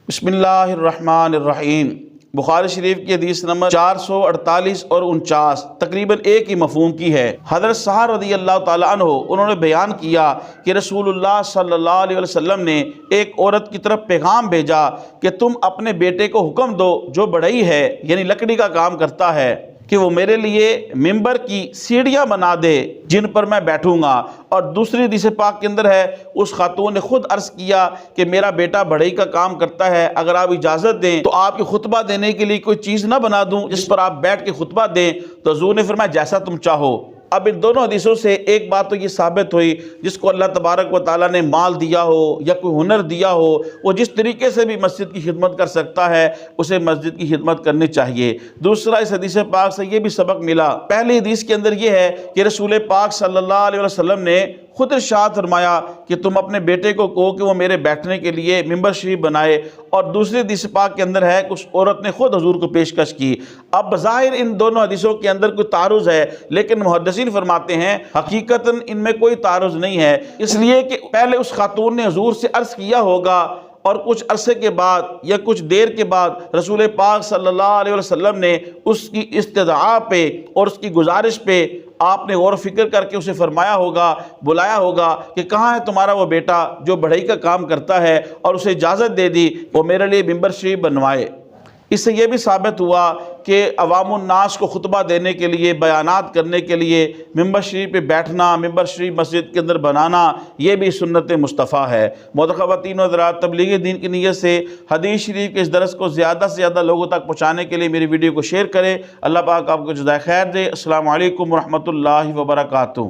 بسم اللہ الرحمن الرحیم۔ بخاری شریف کی حدیث نمبر 448 اور 49 تقریباً ایک ہی مفہوم کی ہے۔ حضرت سہر رضی اللہ تعالیٰ عنہ انہوں نے بیان کیا کہ رسول اللہ صلی اللہ علیہ وسلم نے ایک عورت کی طرف پیغام بھیجا کہ تم اپنے بیٹے کو حکم دو جو بڑھئی ہے، یعنی لکڑی کا کام کرتا ہے، کہ وہ میرے لیے ممبر کی سیڑھیاں بنا دے جن پر میں بیٹھوں گا۔ اور دوسری حدیث پاک کے اندر ہے، اس خاتون نے خود عرض کیا کہ میرا بیٹا بڑھئی کا کام کرتا ہے، اگر آپ اجازت دیں تو آپ کی خطبہ دینے کے لیے کوئی چیز نہ بنا دوں جس پر آپ بیٹھ کے خطبہ دیں۔ تو حضور نے فرمایا جیسا تم چاہو۔ اب ان دونوں حدیثوں سے ایک بات تو یہ ثابت ہوئی، جس کو اللہ تبارک و تعالیٰ نے مال دیا ہو یا کوئی ہنر دیا ہو، وہ جس طریقے سے بھی مسجد کی خدمت کر سکتا ہے اسے مسجد کی خدمت کرنی چاہیے۔ دوسرا، اس حدیث پاک سے یہ بھی سبق ملا۔ پہلی حدیث کے اندر یہ ہے کہ رسول پاک صلی اللہ علیہ وسلم نے خود ارشاد فرمایا کہ تم اپنے بیٹے کو کہو کہ وہ میرے بیٹھنے کے لیے ممبر شریف بنائے، اور دوسری حدیث پاک کے اندر ہے کہ اس عورت نے خود حضور کو پیشکش کی۔ اب بظاہر ان دونوں حدیثوں کے اندر کوئی تعارض ہے، لیکن محدثین فرماتے ہیں حقیقتاً ان میں کوئی تعارض نہیں ہے، اس لیے کہ پہلے اس خاتون نے حضور سے عرض کیا ہوگا اور کچھ عرصے کے بعد یا کچھ دیر کے بعد رسول پاک صلی اللہ علیہ وسلم نے اس کی استدعا پہ اور اس کی گزارش پہ آپ نے غور و فکر کر کے اسے فرمایا ہوگا، بلایا ہوگا کہ کہاں ہے تمہارا وہ بیٹا جو بڑھئی کا کام کرتا ہے، اور اسے اجازت دے دی وہ میرے لیے ممبر شریف بنوائے۔ اس سے یہ بھی ثابت ہوا کہ عوام الناس کو خطبہ دینے کے لیے، بیانات کرنے کے لیے ممبر شریف پہ بیٹھنا، ممبر شریف مسجد کے اندر بنانا، یہ بھی سنت مصطفیٰ ہے۔ محترم خواتین و حضرات، تبلیغ دین کی نیت سے حدیث شریف کے اس درس کو زیادہ سے زیادہ لوگوں تک پہنچانے کے لیے میری ویڈیو کو شیئر کریں۔ اللہ پاک آپ کو جزائے خیر دے۔ السلام علیکم ورحمۃ اللہ وبرکاتہ۔